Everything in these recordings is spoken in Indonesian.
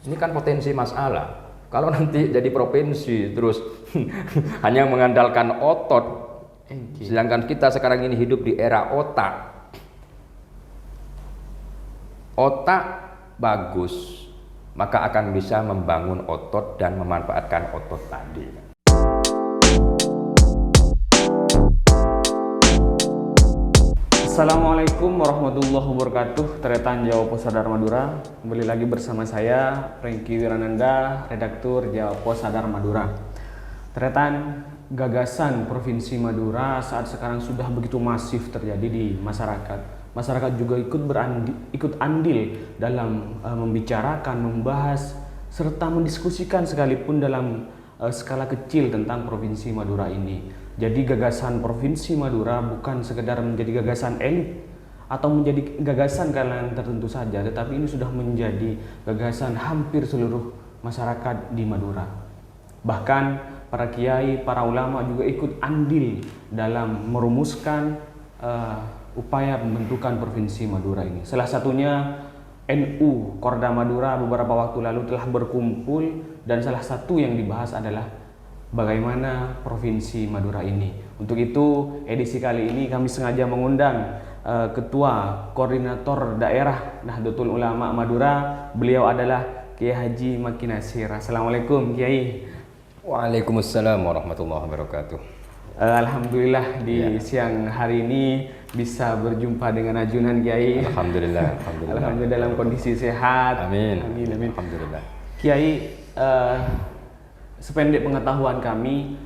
Ini kan potensi masalah. Kalau nanti jadi provinsi terus hanya mengandalkan otot, sedangkan kita sekarang ini hidup di era otak. Otak bagus, maka akan bisa membangun otot dan memanfaatkan otot tadi. Assalamualaikum warahmatullahi wabarakatuh. Tretan Jawa Pos Sadar Madura. Kembali lagi bersama saya Franky Wirananda, redaktur Jawa Pos Sadar Madura. Tretan, gagasan Provinsi Madura saat sekarang sudah begitu masif terjadi di masyarakat. Masyarakat juga ikut andil dalam membicarakan, membahas, serta mendiskusikan sekalipun dalam skala kecil tentang Provinsi Madura ini. Jadi gagasan Provinsi Madura bukan sekedar menjadi gagasan elit atau menjadi gagasan kalangan tertentu saja, tetapi ini sudah menjadi gagasan hampir seluruh masyarakat di Madura. Bahkan para kiai, para ulama juga ikut andil dalam merumuskan upaya pembentukan Provinsi Madura ini. Salah satunya NU Korda Madura beberapa waktu lalu telah berkumpul dan salah satu yang dibahas adalah bagaimana Provinsi Madura ini. Untuk itu, edisi kali ini kami sengaja mengundang Ketua Koordinator Daerah Nahdlatul Ulama Madura. Beliau adalah Kiai Haji Maki Nasir. Assalamualaikum Kiai. Waalaikumsalam warahmatullahi wabarakatuh. Alhamdulillah di siang hari ini bisa berjumpa dengan ajunan Kiai. Alhamdulillah. Alhamdulillah dalam kondisi sehat. Amin. Amin. Alhamdulillah. Kiai, sependek pengetahuan kami,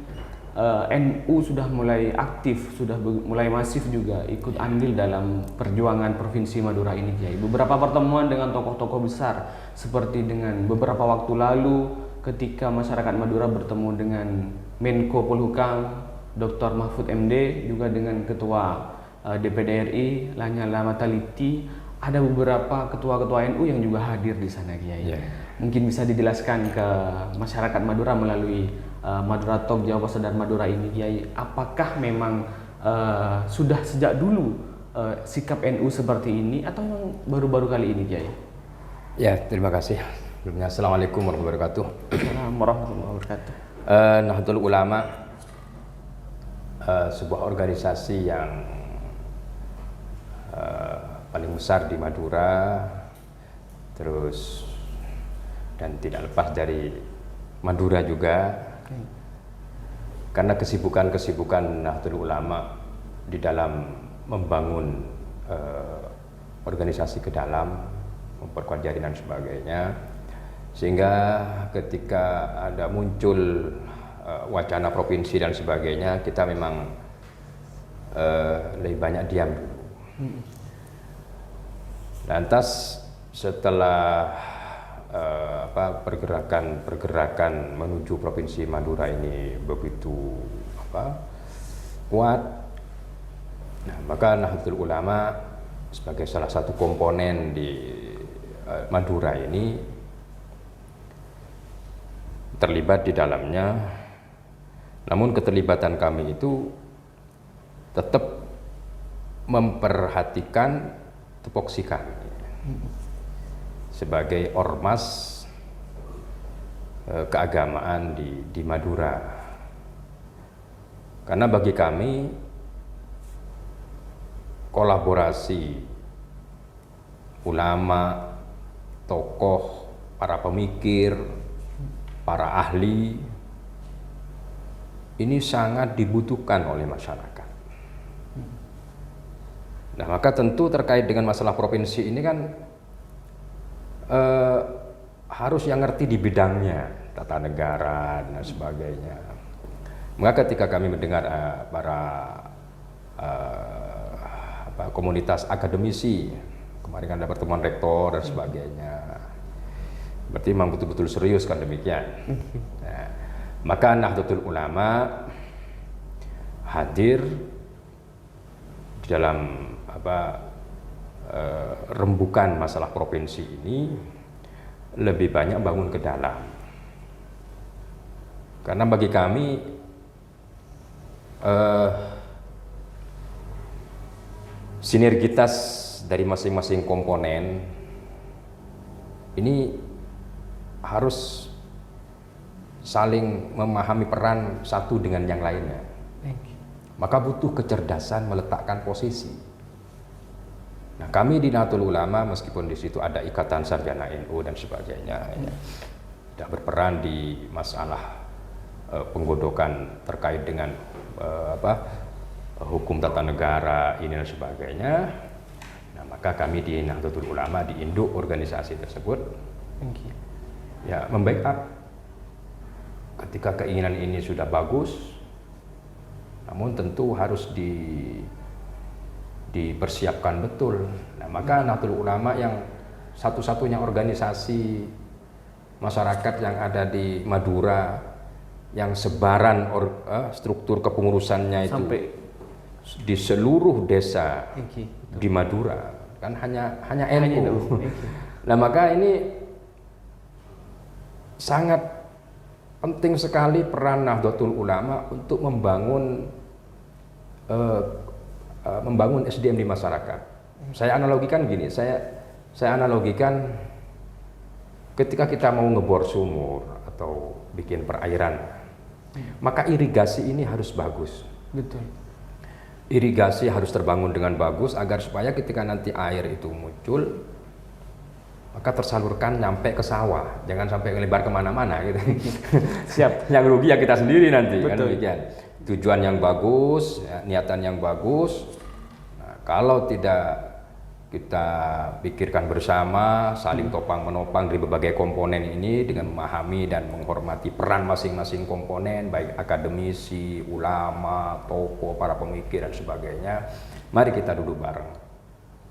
NU sudah mulai aktif, sudah mulai masif juga ikut andil dalam perjuangan Provinsi Madura ini, Kiai. Beberapa pertemuan dengan tokoh-tokoh besar, seperti dengan beberapa waktu lalu ketika masyarakat Madura bertemu dengan Menko Polhukam, Dr. Mahfud MD, juga dengan Ketua DPD RI, Lanyala Mataliti. Ada beberapa ketua-ketua NU yang juga hadir di sana, Kiai. Yeah. Mungkin bisa dijelaskan ke masyarakat Madura melalui Madura Talk Jawa Pos Sadar Madura ini, Kiai. Apakah memang sudah sejak dulu sikap NU seperti ini atau memang baru-baru kali ini, Kiai? Ya, terima kasih. Sebelumnya Assalamualaikum warahmatullahi wabarakatuh. Assalamualaikum warahmatullahi wabarakatuh. Nahdlatul Ulama sebuah organisasi yang paling besar di Madura, terus dan tidak lepas dari Madura juga. Karena kesibukan Nahdlatul Ulama di dalam membangun organisasi ke dalam, memperkuat jaringan sebagainya, sehingga ketika ada muncul wacana provinsi dan sebagainya, kita memang lebih banyak diam dulu. Lantas setelah pergerakan menuju Provinsi Madura ini begitu kuat, nah, maka Nahdlatul Ulama sebagai salah satu komponen di Madura ini terlibat di dalamnya. Namun keterlibatan kami itu tetap memperhatikan tupoksi kami sebagai ormas keagamaan di Madura. Karena bagi kami kolaborasi ulama, tokoh, para pemikir, para ahli ini sangat dibutuhkan oleh masyarakat. Nah, maka tentu terkait dengan masalah provinsi ini kan harus yang ngerti di bidangnya, tata negara dan sebagainya. Maka ketika kami mendengar para komunitas akademisi, kemarin kan ada pertemuan rektor dan sebagainya, berarti memang betul-betul serius kan demikian. Nah, maka Nahdlatul Ulama hadir di dalam rembukan masalah provinsi ini, lebih banyak bangun ke dalam. Karena bagi kami sinergitas dari masing-masing komponen ini harus saling memahami peran satu dengan yang lainnya. Maka butuh kecerdasan meletakkan posisi. Nah, kami di Nahdlatul Ulama meskipun di situ ada ikatan sarjana NU dan sebagainya, ya, sudah berperan di masalah penggodokan terkait dengan hukum tata negara ini dan sebagainya. Nah, maka kami di Nahdlatul Ulama di induk organisasi tersebut ya membackup ketika keinginan ini sudah bagus, namun tentu harus dipersiapkan betul. Nah, maka Nahdlatul Ulama yang satu-satunya organisasi masyarakat yang ada di Madura yang sebaran struktur kepengurusannya itu sampai di seluruh desa di Madura, kan hanya NU. Nah, maka ini sangat penting sekali peran Nahdlatul Ulama untuk membangun SDM di masyarakat. Saya analogikan gini, saya analogikan ketika kita mau ngebor sumur atau bikin perairan, maka irigasi ini harus bagus. Betul. Irigasi harus terbangun dengan bagus agar supaya ketika nanti air itu muncul, maka tersalurkan nyampe ke sawah, jangan sampai ngelebar kemana-mana gitu. Siap. Yang rugi ya kita sendiri nanti. Betul. Kan demikian. Tujuan yang bagus, ya, niatan yang bagus. Nah, kalau tidak kita pikirkan bersama, saling topang menopang dari berbagai komponen ini dengan memahami dan menghormati peran masing-masing komponen, baik akademisi, ulama, tokoh, para pemikir dan sebagainya. Mari kita duduk bareng.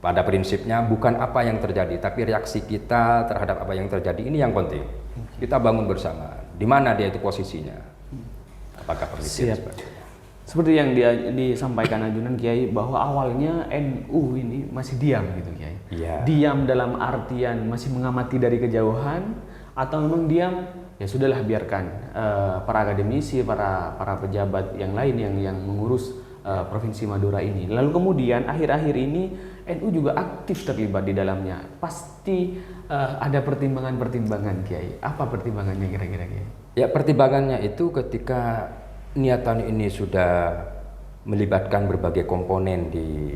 Pada prinsipnya bukan apa yang terjadi, tapi reaksi kita terhadap apa yang terjadi ini yang penting. Kita bangun bersama. Di mana dia itu posisinya? Apakah permisi? Seperti yang disampaikan Ajunan Kiai, bahwa awalnya NU ini masih diam gitu Kiai. Iya. Diam dalam artian masih mengamati dari kejauhan, atau memang diam ya sudahlah biarkan para akademisi, para pejabat yang lain yang mengurus Provinsi Madura ini. Lalu kemudian akhir-akhir ini NU juga aktif terlibat di dalamnya. Pasti ada pertimbangan-pertimbangan Kiai. Apa pertimbangannya kira-kira Kiai? Ya, pertimbangannya itu ketika niatan ini sudah melibatkan berbagai komponen di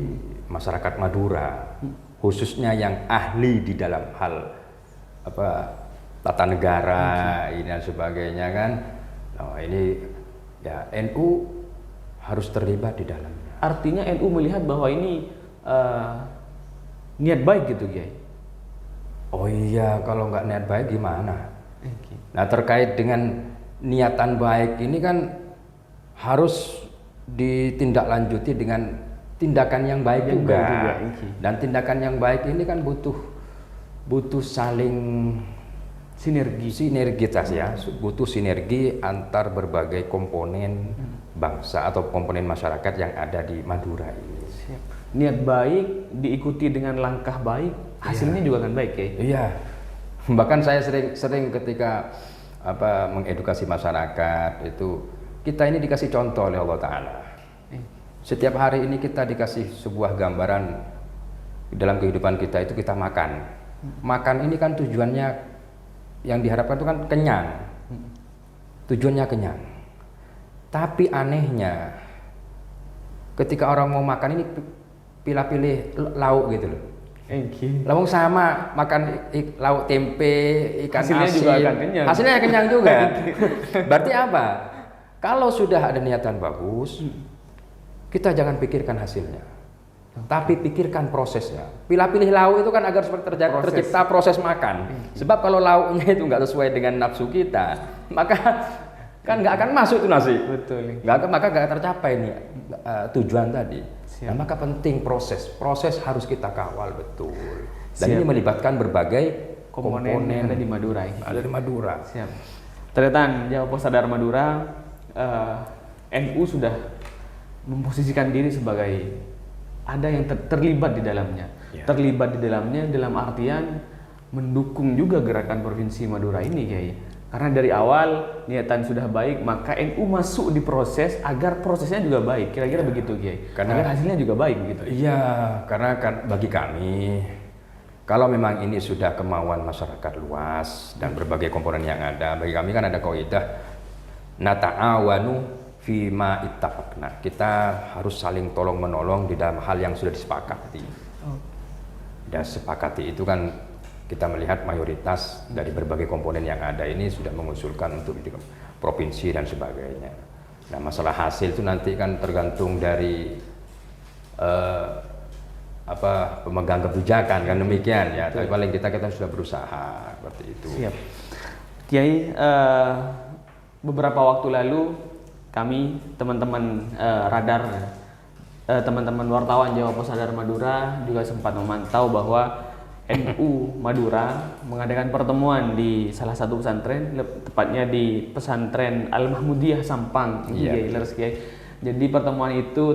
masyarakat Madura, khususnya yang ahli di dalam hal tata negara ini dan sebagainya kan. Nah, ini ya NU harus terlibat di dalamnya. Artinya NU melihat bahwa ini niat baik gitu Kiai. Oh iya, kalau nggak niat baik gimana? Nah, terkait dengan niatan baik ini kan harus ditindaklanjuti dengan tindakan yang baik juga. Dan tindakan yang baik ini kan butuh saling sinergitas ya, butuh sinergi antar berbagai komponen bangsa atau komponen masyarakat yang ada di Madura ini. Siap. Niat baik diikuti dengan langkah baik, hasilnya juga akan baik ya. Iya. Bahkan saya sering ketika mengedukasi masyarakat itu, kita ini dikasih contoh oleh Allah Ta'ala. Setiap hari ini kita dikasih sebuah gambaran dalam kehidupan kita itu kita makan. Makan ini kan tujuannya yang diharapkan itu kan kenyang. Tujuannya kenyang. Tapi anehnya ketika orang mau makan ini pilih-pilih lauk gitu loh. Lawang sama makan lauk tempe, ikan hasilnya asin, juga akan kenyang. Hasilnya kenyang juga. Berarti apa? Kalau sudah ada niatan bagus, kita jangan pikirkan hasilnya, tapi pikirkan prosesnya. Pilih-pilih lauk itu kan agar tercipta proses makan. Sebab kalau lauknya itu nggak sesuai dengan nafsu kita, maka kan nggak akan masuk tuh nasi. Betul. Maka nggak tercapai nih tujuan tadi. Nah, maka penting proses harus kita kawal betul. Dan ini melibatkan berbagai komponen yang ada di Madura. Ada di Madura. Siap. Tretan Jawa Pos Sadar Madura, NU sudah memposisikan diri sebagai ada yang terlibat di dalamnya. Ya. Terlibat di dalamnya dalam artian mendukung juga gerakan Provinsi Madura ini, Kiai. Karena dari awal niatan sudah baik, maka NU masuk di proses agar prosesnya juga baik. Kira-kira begitu, Kiai. Agar hasilnya juga baik gitu. Iya, karena kan bagi kami kalau memang ini sudah kemauan masyarakat luas dan berbagai komponen yang ada, bagi kami kan ada kaidah nata'awanu fima ittafaqna. Kita harus saling tolong menolong di dalam hal yang sudah disepakati. Dan sepakati itu kan kita melihat mayoritas dari berbagai komponen yang ada ini sudah mengusulkan untuk di provinsi dan sebagainya. Nah, masalah hasil itu nanti kan tergantung dari pemegang kebijakan kan demikian ya. Tapi paling kita sudah berusaha seperti itu. Siap. Kiai, beberapa waktu lalu kami teman-teman radar, teman-teman wartawan Jawa Pos Sadar Madura juga sempat memantau bahwa NU Madura mengadakan pertemuan di salah satu pesantren, tepatnya di pesantren Al-Mahmudiyah Sampang. Kiai. Jadi pertemuan itu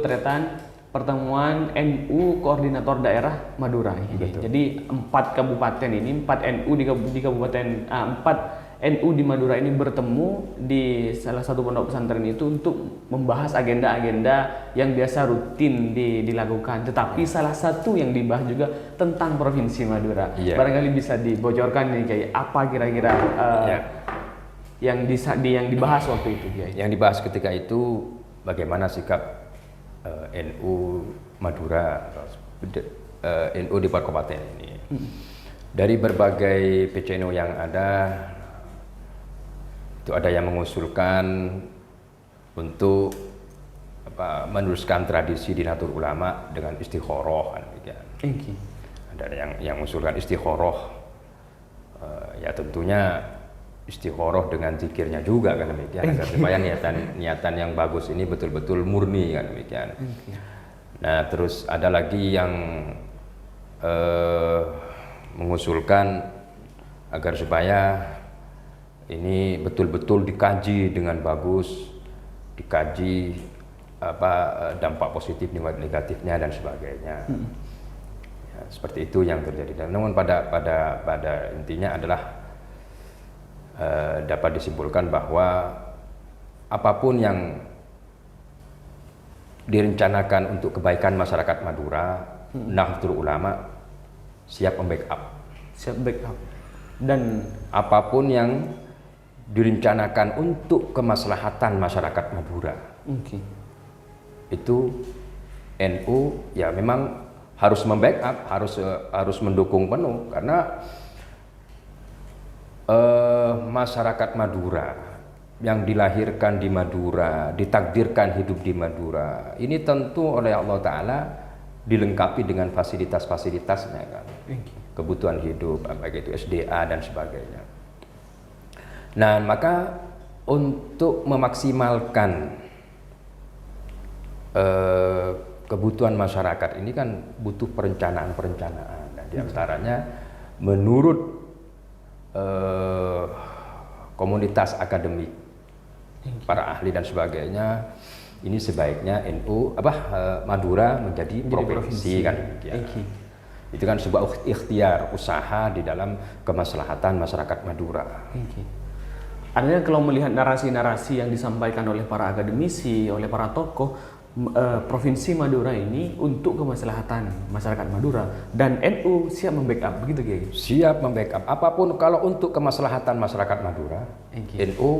pertemuan NU Koordinator Daerah Madura. Jadi 4 kabupaten ini, 4 NU di kabupaten 4 NU di Madura ini bertemu di salah satu pondok pesantren itu untuk membahas agenda-agenda yang biasa rutin dilakukan. Tetapi salah satu yang dibahas juga tentang Provinsi Madura. Barangkali bisa dibocorkan nih kayak apa kira-kira yang dibahas waktu itu, Kiai. Yang dibahas ketika itu bagaimana sikap NU Madura, NU di kabupaten ini. Dari berbagai PCNU yang ada, itu ada yang mengusulkan untuk meneruskan tradisi di Nahdlatul Ulama dengan istikharah kan begitu. Ada yang mengusulkan istikharah, ya tentunya istikharah dengan zikirnya juga kan demikian, agar supaya niatan yang bagus ini betul-betul murni kan demikian. Nah, terus ada lagi yang mengusulkan agar supaya ini betul-betul dikaji dengan bagus, dikaji dampak positif negatifnya dan sebagainya. Ya, seperti itu yang terjadi. Namun pada intinya adalah dapat disimpulkan bahwa apapun yang direncanakan untuk kebaikan masyarakat Madura, Nahdlatul Ulama siap membackup. Dan apapun yang direncanakan untuk kemaslahatan masyarakat Madura, itu NU ya memang harus membackup, harus mendukung penuh, karena masyarakat Madura yang dilahirkan di Madura, ditakdirkan hidup di Madura, ini tentu oleh Allah Ta'ala dilengkapi dengan fasilitas-fasilitasnya kan, kebutuhan hidup, baik itu SDA dan sebagainya. Nah, maka untuk memaksimalkan kebutuhan masyarakat ini kan butuh perencanaan-perencanaan. Nah, di antaranya menurut komunitas akademik, para ahli dan sebagainya, ini sebaiknya NU Madura menjadi provinsi kan. Itu kan sebuah ikhtiar usaha di dalam kemaslahatan masyarakat Madura. Artinya kalau melihat narasi-narasi yang disampaikan oleh para akademisi, oleh para tokoh, Provinsi Madura ini untuk kemaslahatan masyarakat Madura, dan NU siap membackup, begitu Kiai? Siap membackup apapun. Kalau untuk kemaslahatan masyarakat Madura, NU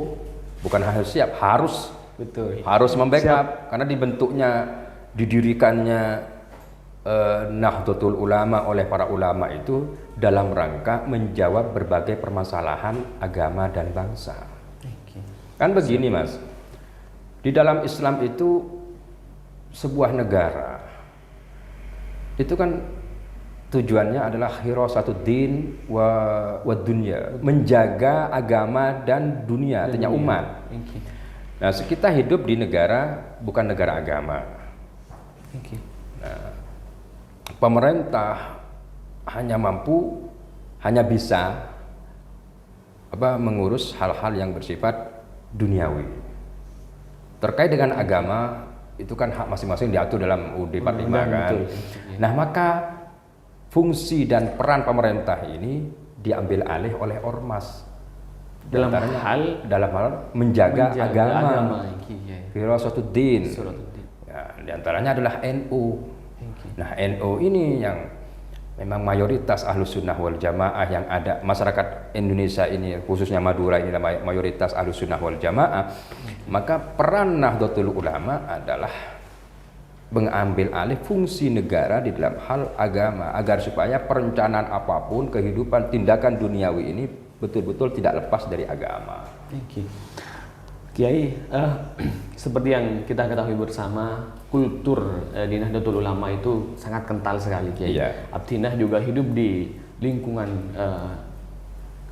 bukan hanya siap, harus membackup, karena didirikannya Nahdlatul Ulama oleh para ulama itu dalam rangka menjawab berbagai permasalahan agama dan bangsa. Kan begini Mas, di dalam Islam itu sebuah negara itu kan tujuannya adalah hirasatuddin wa dunya, menjaga agama dan dunia, artinya umat. Nah, kita hidup di negara bukan negara agama. Nah, pemerintah hanya bisa mengurus hal-hal yang bersifat duniawi. Terkait dengan agama itu kan hak masing-masing diatur dalam UUD 45 kan. Nah, maka fungsi dan peran pemerintah ini diambil alih oleh ormas dalam hal menjaga agama. Hirasatuddin. Ya, di antaranya adalah NU. Nah, NU ini yang memang mayoritas Ahlus Sunnah wal Jamaah yang ada masyarakat Indonesia ini, khususnya Madura ini mayoritas Ahlus Sunnah wal Jamaah, maka peran Nahdlatul Ulama adalah mengambil alih fungsi negara di dalam hal agama agar supaya perencanaan apapun kehidupan tindakan duniawi ini betul-betul tidak lepas dari agama. Kiai, seperti yang kita ketahui bersama, kultur di Nahdlatul Ulama itu sangat kental sekali, Kiai. Iya. Abdinah juga hidup di lingkungan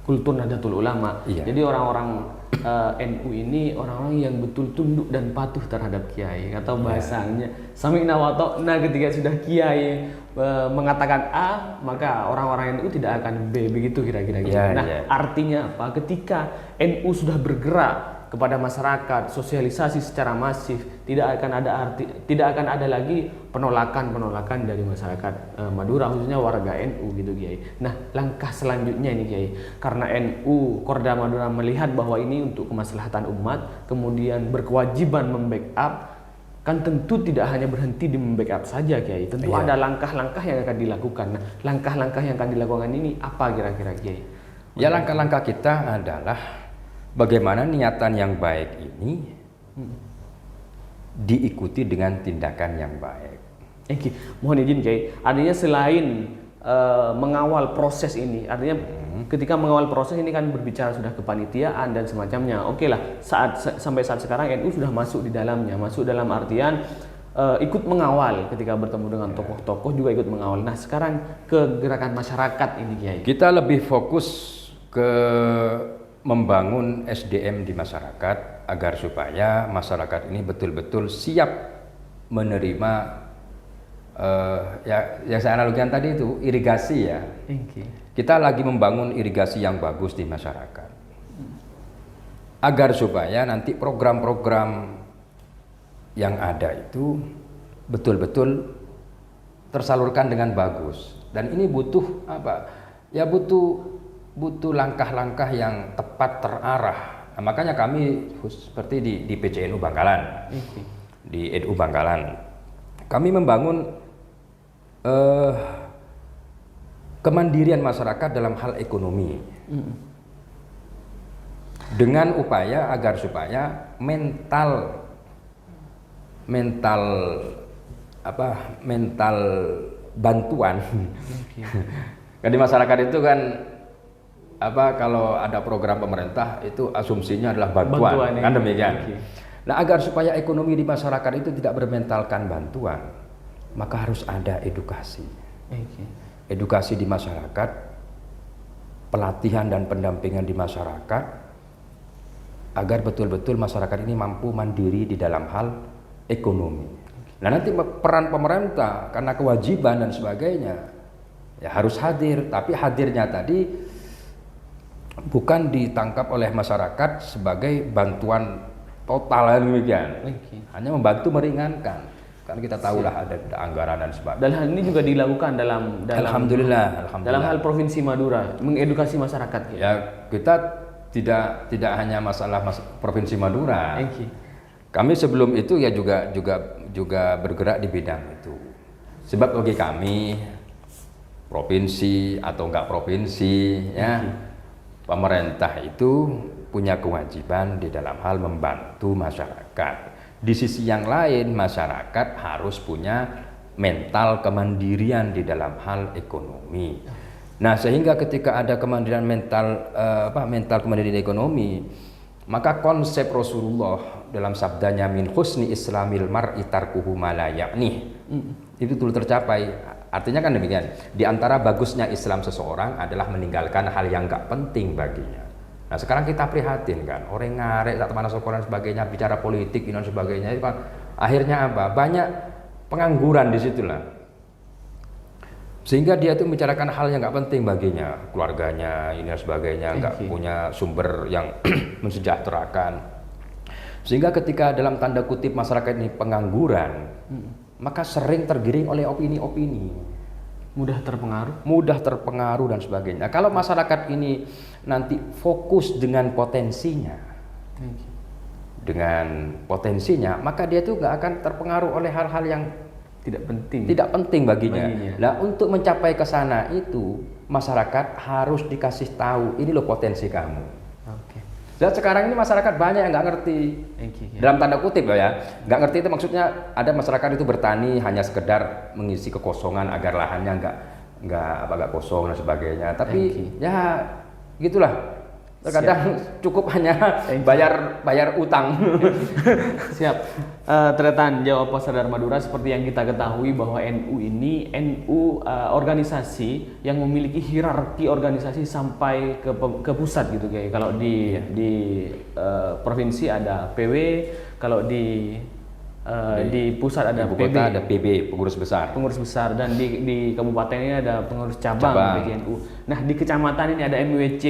kultur Nahdlatul Ulama. Iya. Jadi orang-orang NU ini orang-orang yang betul tunduk dan patuh terhadap Kiai. Atau bahasanya sami'na wa ta'na, ketika sudah Kiai mengatakan A, maka orang-orang NU tidak akan B, begitu kira-kira. Nah, artinya apa? Ketika NU sudah bergerak kepada masyarakat, sosialisasi secara masif, tidak akan ada lagi penolakan dari masyarakat Madura, khususnya warga NU gitu, Kiai. Nah, langkah selanjutnya ini, Kiai, karena NU Korda Madura melihat bahwa ini untuk kemaslahatan umat, kemudian berkewajiban membackup, kan tentu tidak hanya berhenti di membackup saja, Kiai. Tentu ada langkah-langkah yang akan dilakukan. Nah, langkah-langkah yang akan dilakukan ini apa kira-kira, Kiai? Ya, langkah-langkah kita adalah bagaimana niatan yang baik ini diikuti dengan tindakan yang baik. Mohon izin, Kiai. Artinya selain mengawal proses ini, artinya ketika mengawal proses ini kan berbicara sudah kepanitiaan dan semacamnya. Oke lah, sampai saat sekarang NU sudah masuk di dalamnya, masuk dalam artian ikut mengawal ketika bertemu dengan tokoh-tokoh juga ikut mengawal. Nah, sekarang ke gerakan masyarakat ini, Kiai. Kita lebih fokus ke membangun SDM di masyarakat agar supaya masyarakat ini betul-betul siap menerima yang saya analogikan tadi itu irigasi ya. Kita lagi membangun irigasi yang bagus di masyarakat agar supaya nanti program-program yang ada itu betul-betul tersalurkan dengan bagus, dan ini butuh apa? Ya butuh langkah-langkah yang tepat terarah. Nah, makanya kami seperti di PCNU Bangkalan, di NU Bangkalan, kami membangun kemandirian masyarakat dalam hal ekonomi dengan upaya agar supaya mental bantuan. Kan di masyarakat itu kan kalau ada program pemerintah itu asumsinya adalah bantuan kan demikian. Nah, agar supaya ekonomi di masyarakat itu tidak bermentalkan bantuan, maka harus ada edukasi. Edukasi di masyarakat, pelatihan dan pendampingan di masyarakat agar betul-betul masyarakat ini mampu mandiri di dalam hal ekonomi. Nah, nanti peran pemerintah karena kewajiban dan sebagainya ya harus hadir, tapi hadirnya tadi bukan ditangkap oleh masyarakat sebagai bantuan total demikian. Hanya membantu meringankan. Kan kita tahulah ada anggaran dan sebagainya. Dan hal ini juga dilakukan dalam Alhamdulillah. Dalam hal Provinsi Madura, mengedukasi masyarakat. Ya, kita tidak hanya masalah Provinsi Madura. Kami sebelum itu ya juga bergerak di bidang itu. Sebab bagi kami provinsi atau enggak provinsi ya, pemerintah itu punya kewajiban di dalam hal membantu masyarakat. Di sisi yang lain, masyarakat harus punya mental kemandirian di dalam hal ekonomi. Nah, sehingga ketika ada kemandirian mental kemandirian ekonomi, maka konsep Rasulullah dalam sabdanya min husni islamil mar'i tarkuhu ma la ya'nih itu betul tercapai. Artinya kan demikian, di antara bagusnya Islam seseorang adalah meninggalkan hal yang enggak penting baginya. Nah, sekarang kita prihatin kan, orang ngarek tak mana sekolah dan sebagainya, bicara politik dan sebagainya, itu kan akhirnya apa? Banyak pengangguran di situlah. Sehingga dia itu membicarakan hal yang enggak penting baginya, keluarganya ini dan sebagainya, enggak punya sumber yang mensejahterakan. Sehingga ketika dalam tanda kutip masyarakat ini pengangguran, maka sering tergiring oleh opini-opini. Mudah terpengaruh Dan sebagainya. Kalau masyarakat ini nanti fokus dengan potensinya, maka dia itu nggak akan terpengaruh oleh hal-hal yang tidak penting. Tidak penting baginya. Nah, untuk mencapai ke sana itu masyarakat harus dikasih tahu ini loh potensi kamu. Oke. Dan sekarang ini masyarakat banyak yang nggak ngerti. Dalam tanda kutip loh ya, nggak ngerti itu maksudnya ada masyarakat itu bertani hanya sekedar mengisi kekosongan agar lahannya nggak kosong dan sebagainya. Tapi ya gitulah. Terkadang cukup hanya bayar utang. Siap. Tretan Jawa Pos Sadar Madura, seperti yang kita ketahui bahwa NU ini organisasi yang memiliki hierarki organisasi sampai ke pusat gitu kayak. Kalau di provinsi ada PW, kalau di pusat ada Ibu PB, kota ada PB, pengurus besar, dan di kabupaten ini ada pengurus cabang PJNU. Nah, di kecamatan ini ada MWC,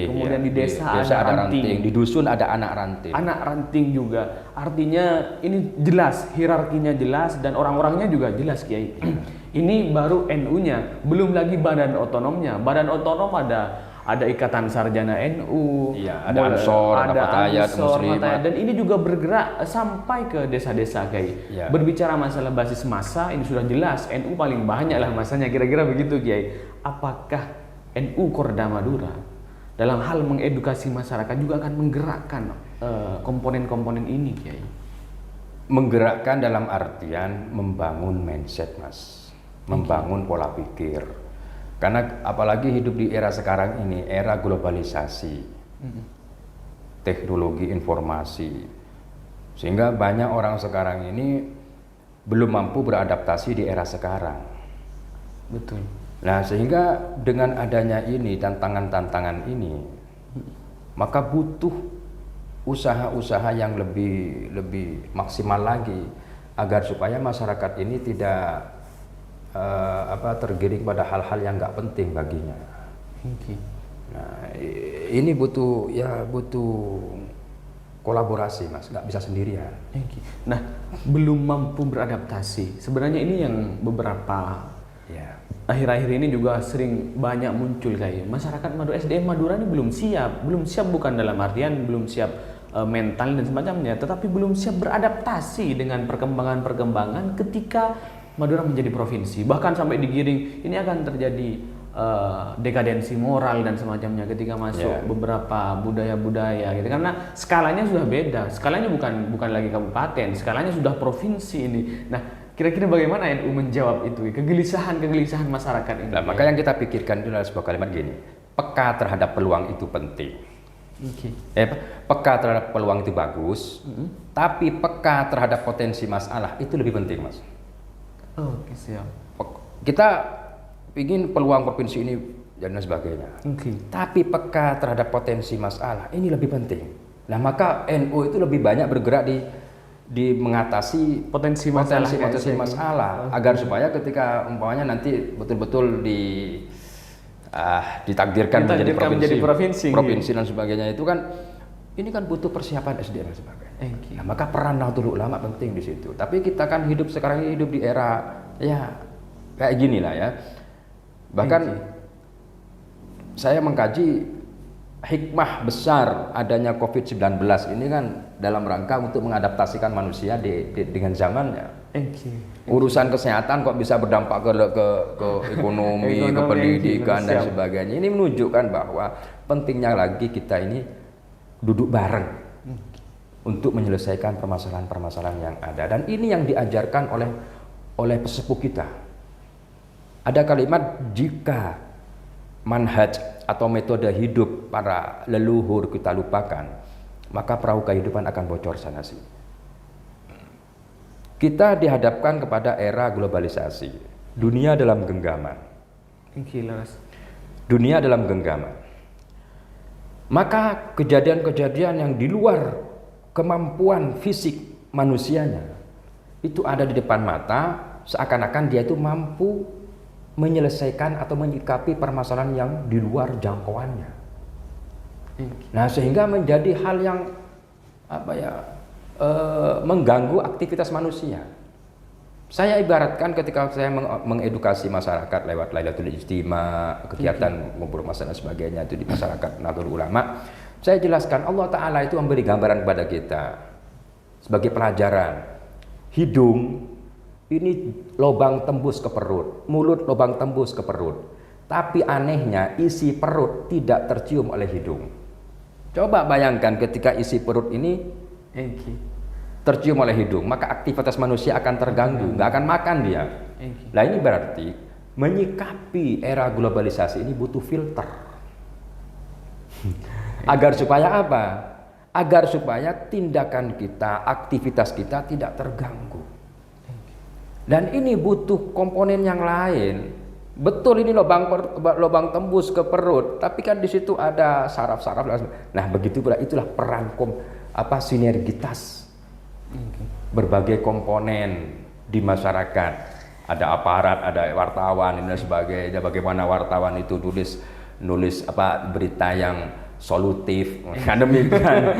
kemudian di desa ada ranting, di dusun ada anak ranting juga. Artinya ini jelas, hierarkinya jelas dan orang-orangnya juga jelas, Kiai. Ini baru NU-nya, belum lagi badan otonomnya. Badan otonom ada Ikatan Sarjana NU, ada Ansor, ada Fatayat, Muslimat, dan ini juga bergerak sampai ke desa-desa Kiai. Berbicara masalah basis massa ini sudah jelas, NU paling banyak lah masanya, kira-kira begitu Kiai. Apakah NU Korda Madura dalam hal mengedukasi masyarakat juga akan menggerakkan komponen-komponen ini Kiai? Menggerakkan dalam artian membangun mindset, Mas, membangun pola pikir. Karena apalagi hidup di era sekarang ini, era globalisasi, teknologi informasi, sehingga banyak orang sekarang ini belum mampu beradaptasi di era sekarang. Betul. Nah, sehingga dengan adanya ini, tantangan-tantangan ini, maka butuh usaha-usaha yang lebih maksimal lagi agar supaya masyarakat ini tidak tergiring pada hal-hal yang nggak penting baginya. Nah, ini butuh kolaborasi, Mas, nggak bisa sendirian. Nah, belum mampu beradaptasi. Sebenarnya ini yang beberapa akhir-akhir ini juga sering banyak muncul kayak masyarakat Madura, SDM Madura ini belum siap bukan dalam artian belum siap mental dan semacamnya, tetapi belum siap beradaptasi dengan perkembangan ketika Madura menjadi provinsi, bahkan sampai digiring ini akan terjadi dekadensi moral dan semacamnya ketika masuk beberapa budaya-budaya gitu, karena skalanya sudah beda, skalanya bukan lagi kabupaten, skalanya sudah provinsi ini. Nah, kira-kira bagaimana NU menjawab itu kegelisahan masyarakat ini? Nah, maka yang kita pikirkan itu adalah sebuah kalimat gini, peka terhadap peluang itu penting. Peka terhadap peluang itu bagus, tapi peka terhadap potensi masalah itu lebih penting, Mas. Oke, siap. Kita ingin peluang provinsi ini dan sebagainya. Tapi peka terhadap potensi masalah ini lebih penting. Nah, maka NU itu lebih banyak bergerak di mengatasi potensi masalah agar supaya ketika umpamanya nanti betul-betul ditakdirkan menjadi provinsi dan sebagainya itu kan ini kan butuh persiapan SDM dan sebagainya. Nah, maka peran Nahdlatul Ulama penting di situ. Tapi kita kan sekarang ini hidup di era kayak gini lah ya. Bahkan saya mengkaji hikmah besar adanya COVID-19 ini kan dalam rangka untuk mengadaptasikan manusia dengan zamannya. Urusan kesehatan kok bisa berdampak ke ekonomi, ke pendidikan dan sebagainya. Ini menunjukkan bahwa pentingnya lagi kita ini duduk bareng untuk menyelesaikan permasalahan-permasalahan yang ada, dan ini yang diajarkan oleh pesepuh kita. Ada kalimat, jika manhaj atau metode hidup para leluhur kita lupakan, maka perahu kehidupan akan bocor sana sini. Kita dihadapkan kepada era globalisasi, dunia dalam genggaman. Dunia dalam genggaman. Maka kejadian-kejadian yang di luar kemampuan fisik manusianya itu ada di depan mata, seakan-akan dia itu mampu menyelesaikan atau menyikapi permasalahan yang di luar jangkauannya. Nah, sehingga menjadi hal yang mengganggu aktivitas manusia. Saya ibaratkan ketika saya mengedukasi masyarakat lewat Lailatul Ijtima, kegiatan ngumpul masalah dan sebagainya itu di masyarakat Nahdlatul Ulama, saya jelaskan Allah Ta'ala itu memberi gambaran kepada kita sebagai pelajaran. Hidung ini lubang tembus ke perut, mulut lubang tembus ke perut. Tapi anehnya isi perut tidak tercium oleh hidung. Coba bayangkan ketika isi perut ini tercium oleh hidung, maka aktivitas manusia akan terganggu, nggak akan makan dia. Nah ini berarti menyikapi era globalisasi ini butuh filter. Agar supaya apa? Agar supaya tindakan kita, aktivitas kita tidak terganggu. Dan ini butuh komponen yang lain. Betul ini lubang tembus ke perut, tapi kan di situ ada saraf-saraf. Nah, begitu pula itulah peran sinergitas berbagai komponen di masyarakat. Ada aparat, ada wartawan dan sebagainya. Bagaimana wartawan itu nulis berita yang solutif, kan demikian.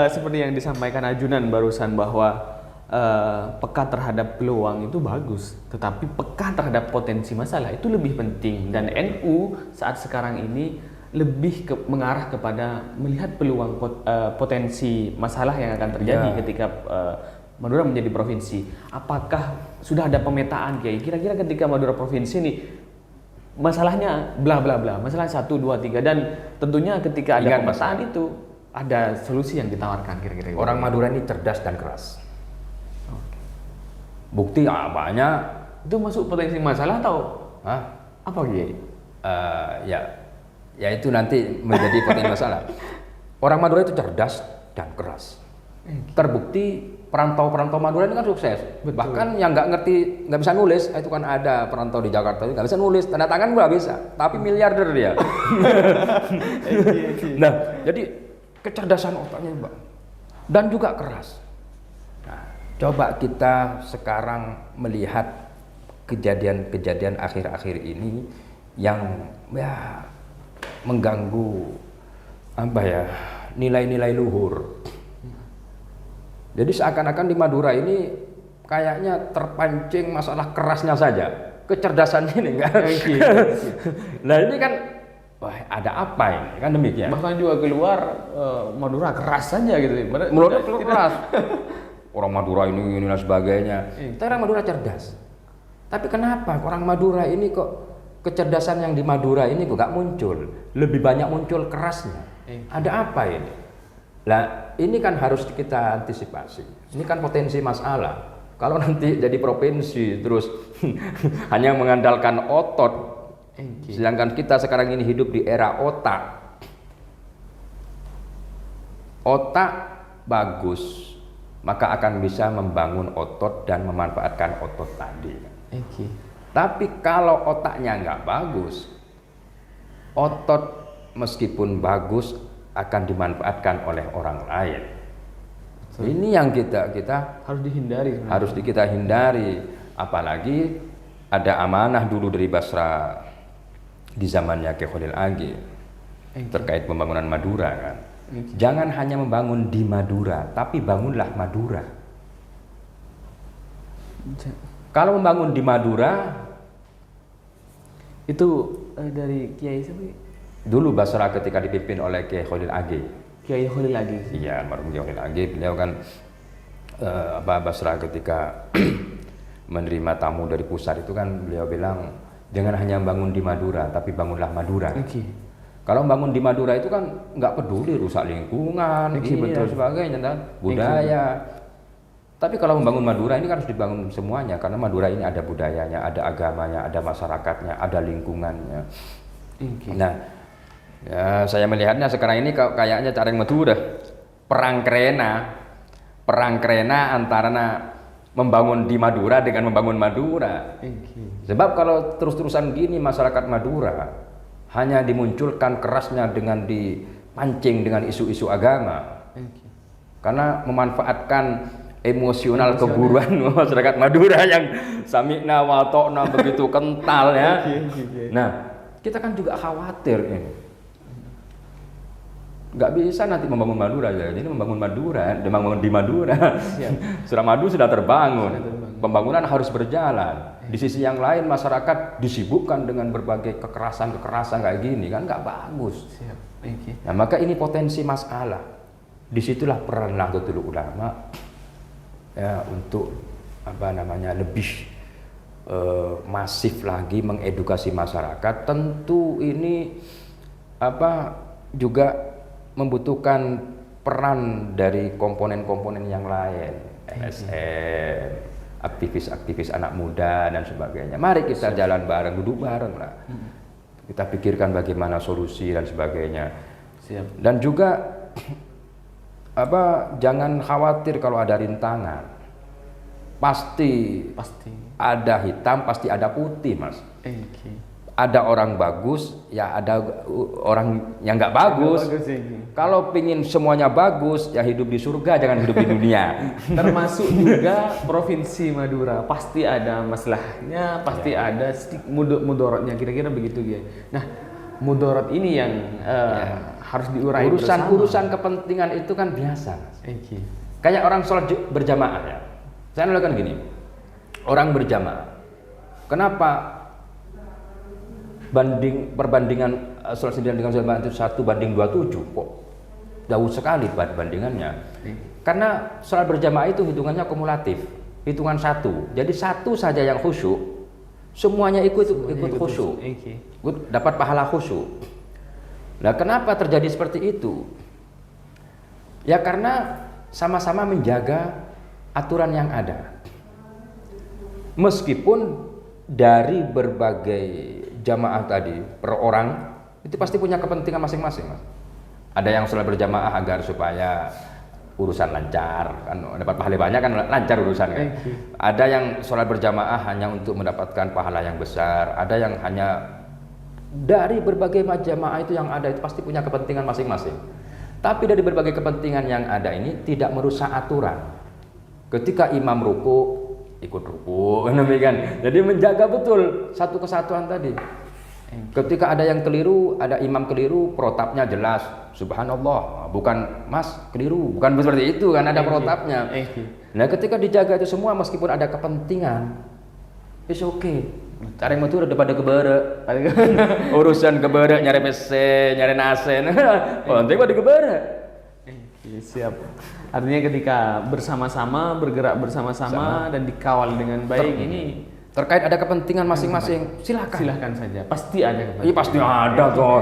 Seperti yang disampaikan Ajunan barusan bahwa peka terhadap peluang itu bagus, tetapi peka terhadap potensi masalah itu lebih penting. Dan NU saat sekarang ini lebih mengarah kepada melihat peluang potensi masalah yang akan terjadi ketika Madura menjadi provinsi. Apakah sudah ada pemetaan Kiai? Kira-kira ketika Madura provinsi ini masalahnya bla bla bla, masalah 1, 2, 3, dan tentunya ketika ada pemetaan itu ada solusi yang ditawarkan kira-kira. Orang Madura ini cerdas dan keras. Bukti banyak. Itu masuk potensi masalah atau apa Kiai? Ya itu nanti menjadi potensi masalah. Orang Madura itu cerdas dan keras. Terbukti perantau-perantau Madura ini kan sukses. Betul. Bahkan yang nggak bisa nulis, itu kan ada perantau di Jakarta itu nggak bisa nulis, tanda tangan nggak bisa, tapi miliarder dia. Nah, jadi kecerdasan otaknya Mbak, dan juga keras. Nah, coba kita sekarang melihat kejadian-kejadian akhir-akhir ini yang mengganggu nilai-nilai luhur. Jadi seakan-akan di Madura ini kayaknya terpancing masalah kerasnya saja, kecerdasannya ini enggak. Nah ini kan, ada apa ini? Kan demikian. Bahkan juga keluar Madura keras saja gitu. Mulutnya keras. Orang Madura ini dan sebagainya. Tapi orang Madura cerdas. Tapi kenapa orang Madura ini kok kecerdasan yang di Madura ini kok nggak muncul? Lebih banyak muncul kerasnya. Ada apa ini? Nah, ini kan harus kita antisipasi. Ini kan potensi masalah. Kalau nanti jadi provinsi terus hanya mengandalkan otot, sedangkan kita sekarang ini hidup di era otak. Otak bagus, maka akan bisa membangun otot dan memanfaatkan otot tadi. Tapi kalau otaknya nggak bagus, otot meskipun bagus akan dimanfaatkan oleh orang lain. Ini yang kita harus dihindari. Harus kita hindari. Apalagi ada amanah dulu dari Basra di zamannya Kiai Khalil Age terkait pembangunan Madura kan. Jangan hanya membangun di Madura, tapi bangunlah Madura. Kalau membangun di Madura itu dari Kiai siapa? Dulu Basra ketika dipimpin oleh Kiai Khalil Age. Kiai Khalil Age. Iya, almarhum Kiai Khalil Age, beliau kan Basra ketika menerima tamu dari pusat itu kan beliau bilang jangan hanya bangun di Madura, tapi bangunlah Madura. Kalau bangun di Madura itu kan nggak peduli rusak lingkungan, betul sebagainya, budaya. Tapi kalau membangun Madura ini kan harus dibangun semuanya, karena Madura ini ada budayanya, ada agamanya, ada masyarakatnya, ada lingkungannya. Nah, ya, saya melihatnya sekarang ini kayaknya cara yang Madura perang krena antara membangun di Madura dengan membangun Madura. Sebab kalau terus-terusan gini masyarakat Madura hanya dimunculkan kerasnya dengan dipancing dengan isu-isu agama, karena memanfaatkan emosional keburuan masyarakat Madura yang sami'na wa ta'na begitu kental ya. Nah, kita kan juga khawatir ini. Nggak bisa nanti membangun Madura ya. Jadi membangun di Madura. Suramadu sudah terbangun. Pembangunan harus berjalan. Di sisi yang lain masyarakat disibukkan dengan berbagai kekerasan kayak gini kan nggak bagus. Nah, maka ini potensi masalah. Disitulah peran Nahdlatul Ulama ya untuk lebih masif lagi mengedukasi masyarakat. Tentu ini juga membutuhkan peran dari komponen-komponen yang lain, LSM, aktivis-aktivis anak muda dan sebagainya. Mari kita jalan bareng, duduk bareng lah. Kita pikirkan bagaimana solusi dan sebagainya. Siap. Dan juga jangan khawatir kalau ada rintangan. Pasti ada hitam, pasti ada putih, Mas. Ada orang bagus, ya ada orang yang nggak bagus. Kalau pingin semuanya bagus, ya hidup di surga, jangan hidup di dunia. Termasuk juga Provinsi Madura, pasti ada masalahnya, pasti ada mudorotnya, kira-kira begitu ya. Nah, mudorot ini yang harus diurai bersama. Urusan kepentingan itu kan biasa. Kayak orang sholat berjamaah ya. Saya melakukan gini, orang berjamaah. Kenapa perbandingan sholat sendirian dengan sholat berjamaah itu 1:27? Kok jauh sekali bandingannya? Karena sholat berjamaah itu hitungannya kumulatif, hitungan satu. Jadi satu saja yang khusyuk, semuanya ikut khusyuk, dapat pahala khusyuk. Nah, kenapa terjadi seperti itu? Ya karena sama-sama menjaga aturan yang ada. Meskipun dari berbagai jamaah tadi per orang itu pasti punya kepentingan masing-masing, Mas. Ada yang sholat berjamaah agar supaya urusan lancar, kan dapat pahala banyak kan, lancar urusan kan. Ada yang sholat berjamaah hanya untuk mendapatkan pahala yang besar. Ada yang hanya dari berbagai jamaah itu yang ada itu pasti punya kepentingan masing-masing. Tapi dari berbagai kepentingan yang ada ini tidak merusak aturan. Ketika imam ruku, ikut ruku, demikian. Jadi menjaga betul satu kesatuan tadi. Ketika ada yang keliru, ada imam keliru, protapnya jelas, subhanallah, bukan mas keliru, bukan seperti itu kan, ada protapnya. Nah, ketika dijaga itu semua, meskipun ada kepentingan, it's okay. Cari motor udah pada kebere, urusan kebere, nyari PC, nyari nasen, nanti pada kebere. Siap. Artinya ketika bersama-sama, bergerak bersama-sama dan dikawal dengan baik ini terkait ada kepentingan masing-masing, silakan saja. Pasti ada kepentingan. Iya pasti ada toh.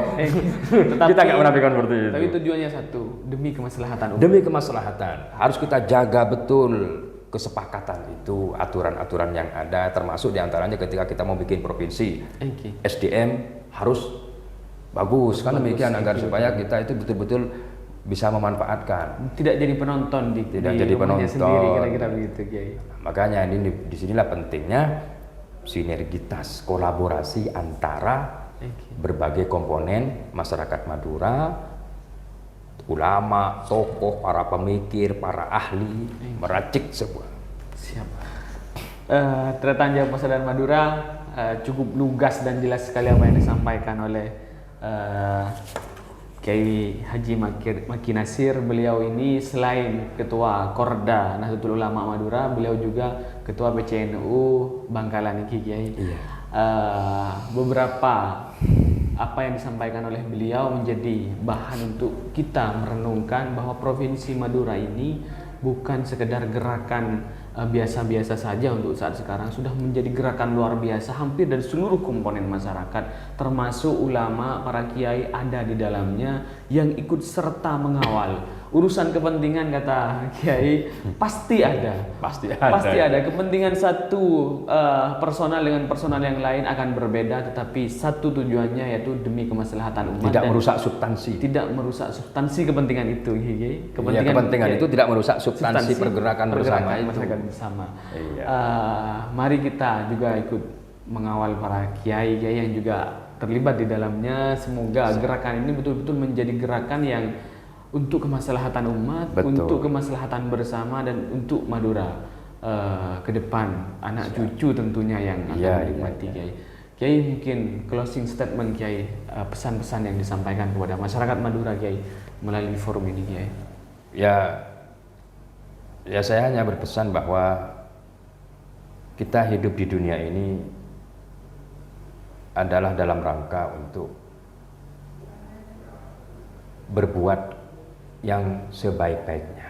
Kita nggak menafikan seperti itu. Tapi tujuannya satu, demi kemaslahatan umum. Demi kemaslahatan. Harus kita jaga betul kesepakatan itu, aturan-aturan yang ada, termasuk diantaranya ketika kita mau bikin provinsi, SDM harus bagus kan, demikian agar supaya kita itu betul-betul bisa memanfaatkan, tidak jadi penonton di penonton sendiri, kira-kira begitu, Kiai. Makanya ini disinilah pentingnya sinergitas kolaborasi antara berbagai komponen masyarakat Madura, ulama, tokoh, para pemikir, para ahli, meracik sebuah. Siap. Tretan Jawa Sadar Madura cukup lugas dan jelas sekali apa yang disampaikan oleh Kiai Haji Maki Nasir. Beliau ini selain Ketua Korda Nahdlatul Ulama Madura, beliau juga Ketua PCNU Bangkalan iki, Kiai. Beberapa apa yang disampaikan oleh beliau menjadi bahan untuk kita merenungkan bahwa Provinsi Madura ini bukan sekedar gerakan biasa-biasa saja untuk saat sekarang, sudah menjadi gerakan luar biasa. Hampir dari seluruh komponen masyarakat, termasuk ulama, para kiai ada di dalamnya yang ikut serta mengawal. Urusan kepentingan, kata Kiai, pasti ada. Pasti ada. Kepentingan satu personal dengan personal yang lain akan berbeda, tetapi satu tujuannya yaitu demi kemaslahatan umat. Tidak merusak substansi. Tidak merusak substansi kepentingan itu, Kiai. Kepentingan itu tidak merusak substansi pergerakan bersama itu. Bersama. Mari kita juga ikut mengawal para kiai yang juga terlibat di dalamnya. Semoga gerakan ini betul-betul menjadi gerakan yang untuk kemaslahatan umat, untuk kemaslahatan bersama, dan untuk Madura ke depan, anak cucu tentunya yang akan menikmati, Kiai. Kiai, mungkin closing statement, Kiai, pesan-pesan yang disampaikan kepada masyarakat Madura, Kiai, melalui forum ini, Kiai. Ya saya hanya berpesan bahwa kita hidup di dunia ini adalah dalam rangka untuk berbuat yang sebaik-baiknya.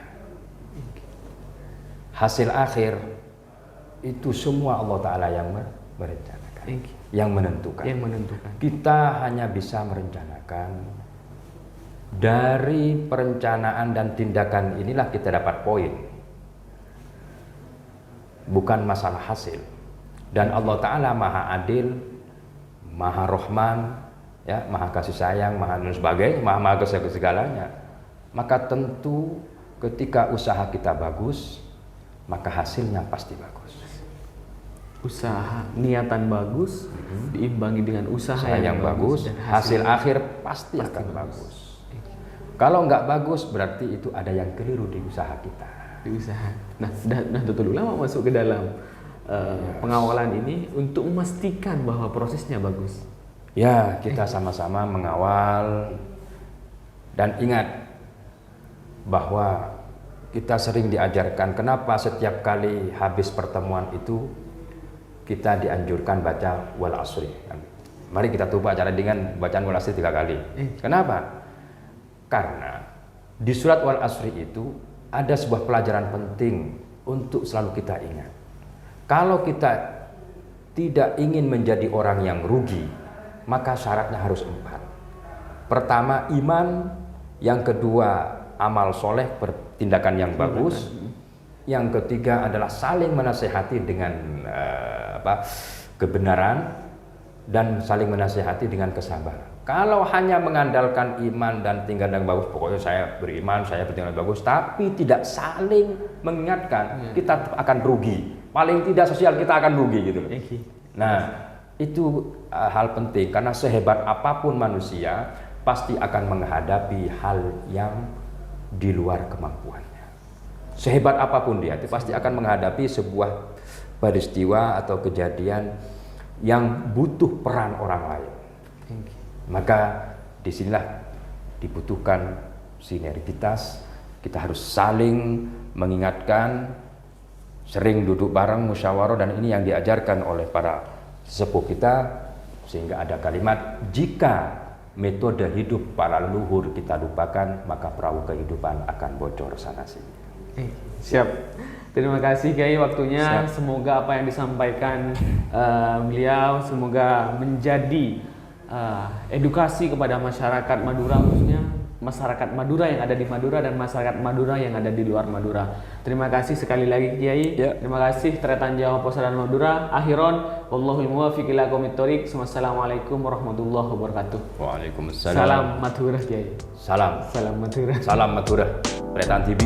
hasil akhir itu semua Allah Ta'ala yang merencanakan, yang menentukan. Kita hanya bisa merencanakan. Dari perencanaan dan tindakan inilah kita dapat poin, bukan masalah hasil. Dan Allah Ta'ala maha adil, maha rahman, ya, maha kasih sayang, maha dan sebagainya, maha segalanya. Maka tentu ketika usaha kita bagus, maka hasilnya pasti bagus. Usaha, niatan bagus diimbangi dengan usaha yang bagus, dan hasil akhir pasti akan bagus. Kalau nggak bagus berarti itu ada yang keliru di usaha kita. Nah, Nahdlatul Ulama masuk ke dalam pengawalan ini untuk memastikan bahwa prosesnya bagus. Ya, kita sama-sama mengawal dan ingat bahwa kita sering diajarkan kenapa setiap kali habis pertemuan itu kita dianjurkan baca wal asri. Mari kita tutup acara dengan bacaan wal asri 3 kali. Kenapa? Karena di surat wal asri itu ada sebuah pelajaran penting untuk selalu kita ingat. Kalau kita tidak ingin menjadi orang yang rugi, maka syaratnya harus 4. Pertama iman, yang kedua amal soleh, tindakan yang bagus, yang ketiga adalah saling menasehati dengan kebenaran dan saling menasehati dengan kesabaran. Kalau hanya mengandalkan iman dan tindakan yang bagus, pokoknya saya beriman, saya bertindak bagus, tapi tidak saling mengingatkan, kita akan rugi. Paling tidak sosial kita akan rugi gitu. Nah, itu hal penting karena sehebat apapun manusia pasti akan menghadapi hal yang di luar kemampuannya. Sehebat apapun dia, itu pasti akan menghadapi sebuah peristiwa atau kejadian yang butuh peran orang lain. Maka disinilah dibutuhkan sinergitas. Kita harus saling mengingatkan, sering duduk bareng musyawarah, dan ini yang diajarkan oleh para sesepuh kita, sehingga ada kalimat, jika metode hidup para leluhur kita lupakan, maka perahu kehidupan akan bocor sana sini. Siap. Terima kasih Kiai waktunya. Semoga apa yang disampaikan beliau semoga menjadi edukasi kepada masyarakat Madura, khususnya masyarakat Madura yang ada di Madura dan masyarakat Madura yang ada di luar Madura. Terima kasih sekali lagi Kiai. Terima kasih Tretan Jawa Pos Sadar Madura. Akhiron, wallahul muwaffiq ila aqwamit thoriq. Wassalamualaikum warahmatullahi wabarakatuh. Waalaikumsalam. Salam Madura Kiai. Salam Madura. Salam Madura. Tretan TV.